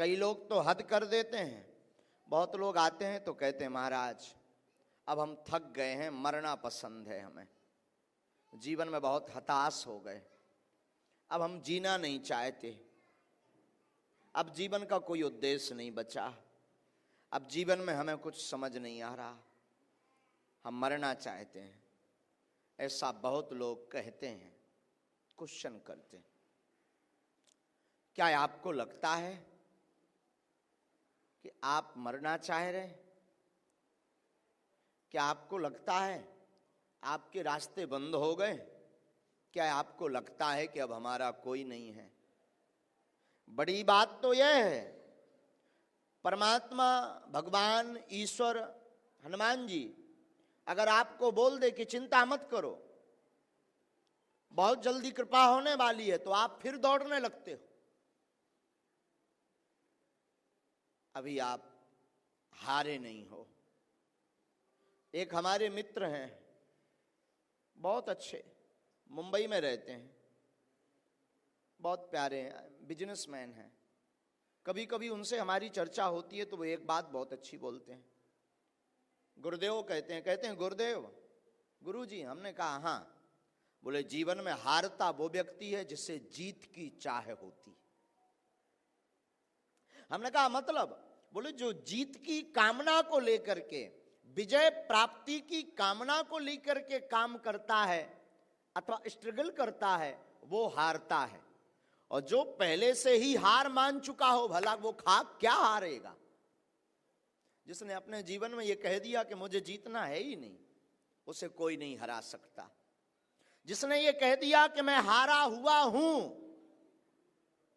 कई लोग तो हद कर देते हैं। बहुत लोग आते हैं तो कहते हैं महाराज अब हम थक गए हैं, मरना पसंद है हमें, जीवन में बहुत हताश हो गए, अब हम जीना नहीं चाहते, अब जीवन का कोई उद्देश्य नहीं बचा, अब जीवन में हमें कुछ समझ नहीं आ रहा, हम मरना चाहते हैं। ऐसा बहुत लोग कहते हैं, क्वेश्चन करते हैं। क्या आपको लगता है कि आप मरना चाह रहे हैं? क्या आपको लगता है आपके रास्ते बंद हो गए? क्या आपको लगता है कि अब हमारा कोई नहीं है? बड़ी बात तो यह है, परमात्मा, भगवान, ईश्वर, हनुमान जी अगर आपको बोल दे कि चिंता मत करो, बहुत जल्दी कृपा होने वाली है, तो आप फिर दौड़ने लगते हो। अभी आप हारे नहीं हो। एक हमारे मित्र हैं, बहुत अच्छे, मुंबई में रहते हैं, बहुत प्यारे हैं, बिजनेसमैन हैं। कभी कभी उनसे हमारी चर्चा होती है तो वो एक बात बहुत अच्छी बोलते हैं। गुरुदेव कहते हैं गुरुदेव, गुरुजी। हमने कहा हाँ। बोले जीवन में हारता वो व्यक्ति है जिससे जीत की चाह होती। हमने कहा मतलब? बोले जो जीत की कामना को लेकर के, विजय प्राप्ति की कामना को लेकर के काम करता है अथवा स्ट्रगल करता है वो हारता है, और जो पहले से ही हार मान चुका हो भला वो क्या हारेगा। जिसने अपने जीवन में ये कह दिया कि मुझे जीतना है ही नहीं, उसे कोई नहीं हरा सकता। जिसने ये कह दिया कि मैं हारा हुआ हूं,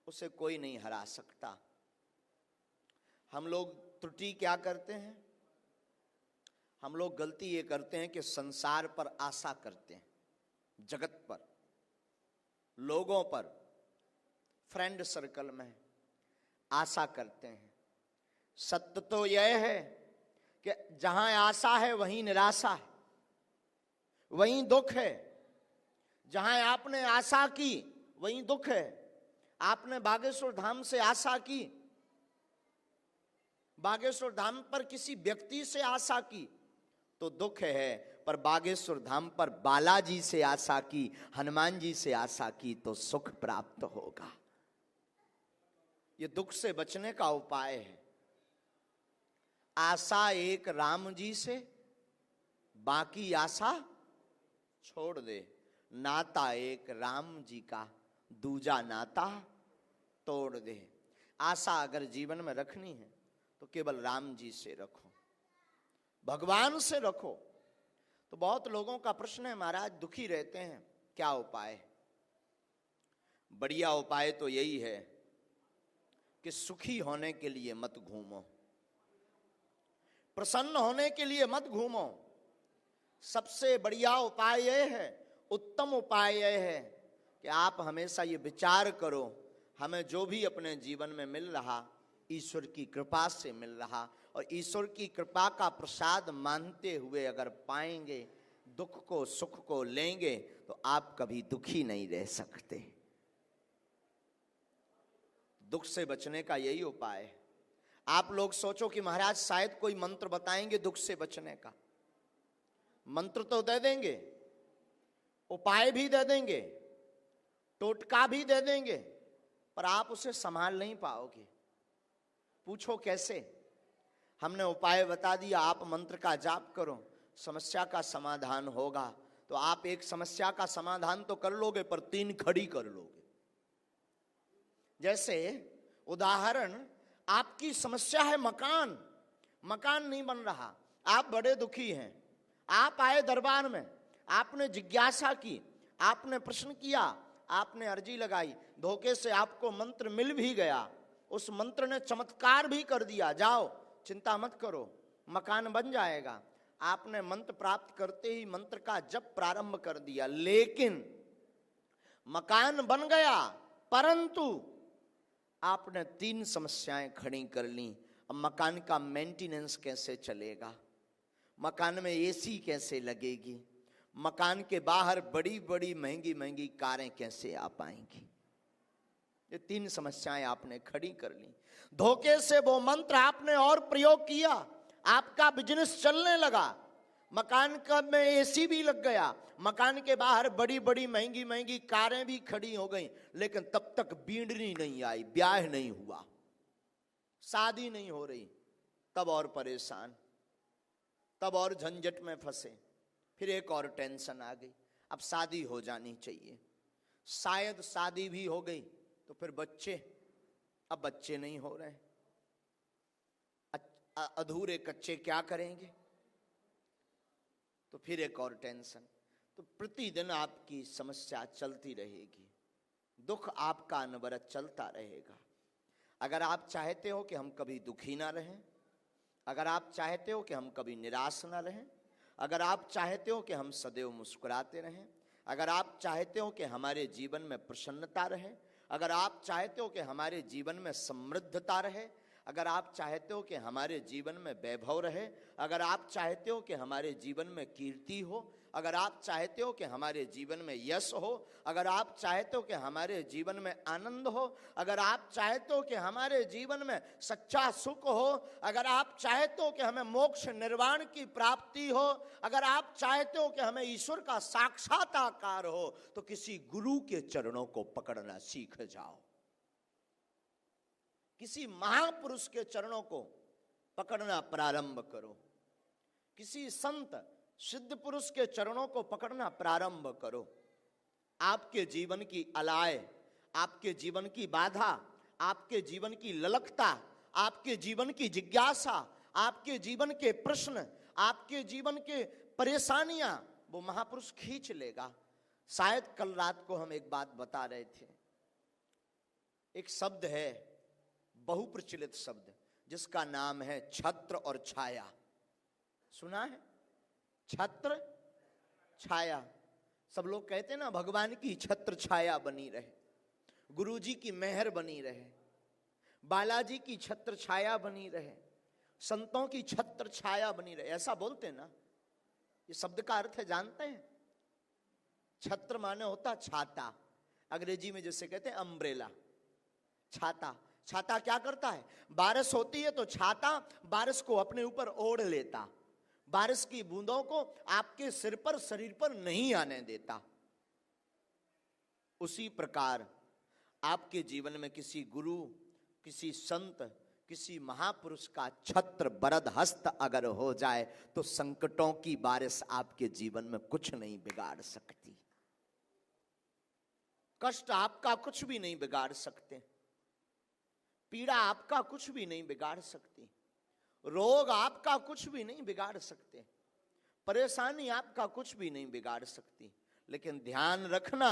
उसे कोई नहीं हरा सकता। हम लोग त्रुटि क्या करते हैं? हम लोग गलती ये करते हैं कि संसार पर आशा करते हैं, जगत पर, लोगों पर, फ्रेंड सर्कल में आशा करते हैं। सत्य तो यह है कि जहां आशा है वहीं निराशा है, वहीं दुख है। जहां आपने आशा की वहीं दुख है। आपने बागेश्वर धाम से आशा की, बागेश्वर धाम पर किसी व्यक्ति से आशा की तो दुख है, पर बागेश्वर धाम पर बालाजी से आशा की, हनुमान जी से आशा की तो सुख प्राप्त होगा। ये दुख से बचने का उपाय है। आशा एक राम जी से, बाकी आशा छोड़ दे। नाता एक राम जी का, दूजा नाता तोड़ दे। आशा अगर जीवन में रखनी है तो केवल राम जी से रखो, भगवान से रखो। तो बहुत लोगों का प्रश्न है महाराज दुखी रहते हैं, क्या उपाय है? बढ़िया उपाय तो यही है कि सुखी होने के लिए मत घूमो, प्रसन्न होने के लिए मत घूमो। सबसे बढ़िया उपाय यह है, उत्तम उपाय यह है कि आप हमेशा ये विचार करो, हमें जो भी अपने जीवन में मिल रहा ईश्वर की कृपा से मिल रहा, और ईश्वर की कृपा का प्रसाद मानते हुए अगर पाएंगे, दुख को सुख को लेंगे तो आप कभी दुखी नहीं रह सकते। दुख से बचने का यही उपाय है। आप लोग सोचो कि महाराज शायद कोई मंत्र बताएंगे दुख से बचने का। मंत्र तो दे देंगे, उपाय भी दे देंगे, टोटका भी दे देंगे, पर आप उसे संभाल नहीं पाओगे। पूछो कैसे? हमने उपाय बता दिया, आप मंत्र का जाप करो, समस्या का समाधान होगा। तो आप एक समस्या का समाधान तो कर लोगे, पर 3 खड़ी कर लोगे। जैसे उदाहरण, आपकी समस्या है मकान, मकान नहीं बन रहा, आप बड़े दुखी हैं। आप आए दरबार में, आपने जिज्ञासा की, आपने प्रश्न किया, आपने अर्जी लगाई, धोखे से आपको मंत्र मिल भी गया, उस मंत्र ने चमत्कार भी कर दिया, जाओ चिंता मत करो मकान बन जाएगा। आपने मंत्र प्राप्त करते ही मंत्र का जप प्रारंभ कर दिया, लेकिन मकान बन गया, परंतु आपने 3 समस्याएं खड़ी कर ली। अब मकान का मेंटेनेंस कैसे चलेगा? मकान में एसी कैसे लगेगी? मकान के बाहर बड़ी बड़ी महंगी महंगी कारें कैसे आ पाएंगी? ये 3 समस्याएं आपने खड़ी कर ली। धोखे से वो मंत्र आपने और प्रयोग किया, आपका बिजनेस चलने लगा, मकान का में एसी भी लग गया, मकान के बाहर बड़ी बड़ी महंगी महंगी कारें भी खड़ी हो गई, लेकिन तब तक बींडनी नहीं आई, ब्याह नहीं हुआ, शादी नहीं हो रही। तब और परेशान, तब और झंझट में फंसे। फिर एक और टेंशन आ गई, अब शादी हो जानी चाहिए। शायद शादी भी हो गई तो फिर बच्चे, अब बच्चे नहीं हो रहे, अधूरे कच्चे क्या करेंगे? तो फिर एक और टेंशन। तो प्रतिदिन आपकी समस्या चलती रहेगी, दुख आपका अनवरत चलता रहेगा। अगर आप चाहते हो कि हम कभी दुखी ना रहें, अगर आप चाहते हो कि हम कभी निराश ना रहें, अगर आप चाहते हो कि हम सदैव मुस्कुराते रहें, अगर आप चाहते हो कि हमारे जीवन में प्रसन्नता रहे, अगर आप चाहते हो कि हमारे जीवन में समृद्धता रहे, अगर आप चाहते हो कि हमारे जीवन में वैभव रहे, अगर आप चाहते हो कि हमारे जीवन में कीर्ति हो, अगर आप चाहते हो कि हमारे जीवन में यश हो, अगर आप चाहते हो कि हमारे जीवन में आनंद हो, अगर आप चाहते हो कि हमारे जीवन में सच्चा सुख हो, अगर आप चाहते हो कि हमें मोक्ष निर्वाण की प्राप्ति हो, अगर आप चाहते हो कि हमें ईश्वर का साक्षात्कार हो, तो किसी गुरु के चरणों को पकड़ना सीख जाओ, किसी महापुरुष के चरणों को पकड़ना प्रारंभ करो, किसी संत सिद्ध पुरुष के चरणों को पकड़ना प्रारंभ करो। आपके जीवन की अलाय, आपके जीवन की बाधा, आपके जीवन की ललकता, आपके जीवन की जिज्ञासा, आपके जीवन के प्रश्न, आपके जीवन के परेशानियां वो महापुरुष खींच लेगा। शायद कल रात को हम एक बात बता रहे थे, एक शब्द है, बहुप्रचलित शब्द, जिसका नाम है छत्र और छाया। सुना है? छत्र छाया। सब लोग कहते हैं ना, भगवान की छत्र छाया बनी रहे, गुरुजी की मेहर बनी रहे, बालाजी की छत्र छाया बनी रहे, संतों की छत्र छाया बनी रहे, ऐसा बोलते हैं ना। ये शब्द का अर्थ है जानते हैं? छत्र माने होता छाता, अंग्रेजी में जैसे कहते हैं अम्ब्रेला, छाता। छाता क्या करता है? बारिश होती है तो छाता बारिश को अपने ऊपर ओढ़ लेता, बारिश की बूंदों को आपके सिर पर, शरीर पर नहीं आने देता। उसी प्रकार आपके जीवन में किसी गुरु, किसी संत, किसी महापुरुष का छत्र वरद हस्त अगर हो जाए तो संकटों की बारिश आपके जीवन में कुछ नहीं बिगाड़ सकती, कष्ट आपका कुछ भी नहीं बिगाड़ सकते, पीड़ा आपका कुछ भी नहीं बिगाड़ सकती, रोग आपका कुछ भी नहीं बिगाड़ सकते, परेशानी आपका कुछ भी नहीं बिगाड़ सकती। लेकिन ध्यान रखना,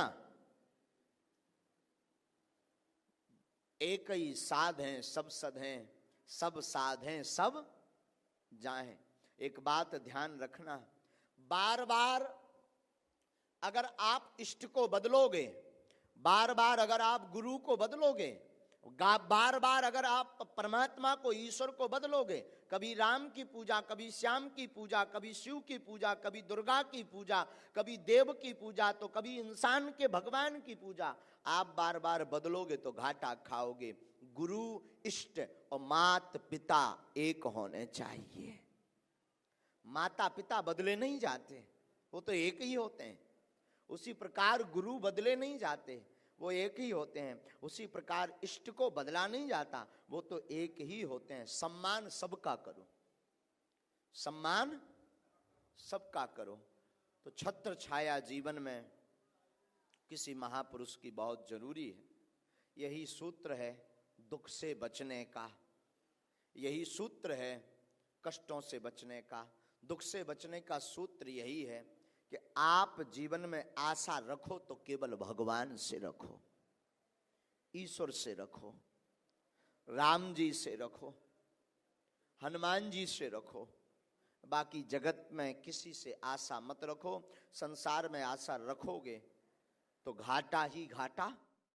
एक ही साध हैं सब सध हैं, सब साध हैं सब जाहें। एक बात ध्यान रखना, बार बार अगर आप इष्ट को बदलोगे, बार बार अगर आप गुरु को बदलोगे, बार बार अगर आप परमात्मा को, ईश्वर को बदलोगे, कभी राम की पूजा, कभी श्याम की पूजा, कभी शिव की पूजा, कभी दुर्गा की पूजा, कभी देव की पूजा, तो कभी इंसान के भगवान की पूजा, आप बार बार बदलोगे तो घाटा खाओगे। गुरु, इष्ट और माता पिता एक होने चाहिए। माता पिता बदले नहीं जाते, वो तो एक ही होते हैं। उसी प्रकार गुरु बदले नहीं जाते, वो एक ही होते हैं। उसी प्रकार इष्ट को बदला नहीं जाता, वो तो एक ही होते हैं। सम्मान सबका करो, सम्मान सबका करो। तो छत्र छाया जीवन में किसी महापुरुष की बहुत जरूरी है। यही सूत्र है दुख से बचने का, यही सूत्र है कष्टों से बचने का। दुख से बचने का सूत्र यही है कि आप जीवन में आशा रखो तो केवल भगवान से रखो, ईश्वर से रखो, राम जी से रखो, हनुमान जी से रखो। बाकी जगत में किसी से आशा मत रखो। संसार में आशा रखोगे तो घाटा ही घाटा।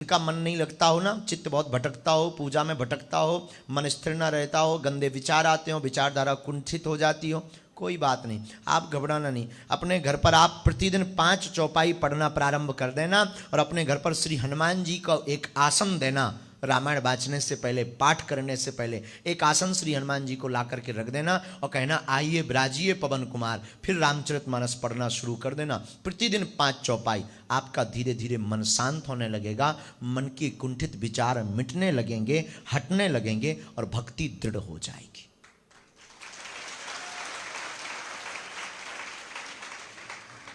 इनका मन नहीं लगता हो ना, चित्त बहुत भटकता हो, पूजा में भटकता हो, मन स्थिर ना रहता हो, गंदे विचार आते हो, विचारधारा कुंठित हो जाती हो, कोई बात नहीं, आप घबराना नहीं। अपने घर पर आप प्रतिदिन 5 चौपाई पढ़ना प्रारंभ कर देना और अपने घर पर श्री हनुमान जी का एक आसन देना। रामायण वाचने से पहले, पाठ करने से पहले एक आसन श्री हनुमान जी को ला करके रख देना और कहना आइए विराजिए पवन कुमार। फिर रामचरितमानस पढ़ना शुरू कर देना। प्रतिदिन 5 चौपाई। आपका धीरे धीरे मन शांत होने लगेगा, मन के कुंठित विचार मिटने लगेंगे, हटने लगेंगे और भक्ति दृढ़ हो जाएगी।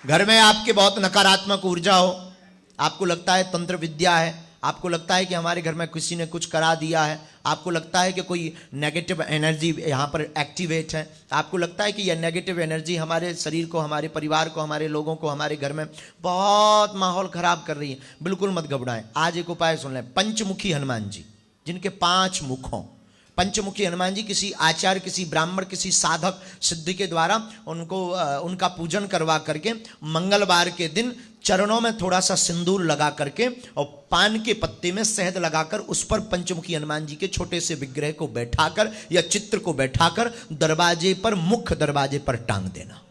घर में आपके बहुत नकारात्मक ऊर्जा हो, आपको लगता है तंत्र विद्या है, आपको लगता है कि हमारे घर में किसी ने कुछ करा दिया है, आपको लगता है कि कोई नेगेटिव एनर्जी यहाँ पर एक्टिवेट है, आपको लगता है कि यह नेगेटिव एनर्जी हमारे शरीर को, हमारे परिवार को, हमारे लोगों को, हमारे घर में बहुत माहौल खराब कर रही है, बिल्कुल मत घबराएं। आज एक उपाय सुन लें। पंचमुखी हनुमान जी, जिनके 5 मुख हों, पंचमुखी हनुमान जी, किसी आचार्य, किसी ब्राह्मण, किसी साधक सिद्ध के द्वारा उनको उनका पूजन करवा करके मंगलवार के दिन चरणों में थोड़ा सा सिंदूर लगा करके और पान के पत्ते में शहद लगाकर उस पर पंचमुखी हनुमान जी के छोटे से विग्रह को बैठाकर या चित्र को बैठाकर दरवाजे पर, मुख्य दरवाजे पर टांग देना।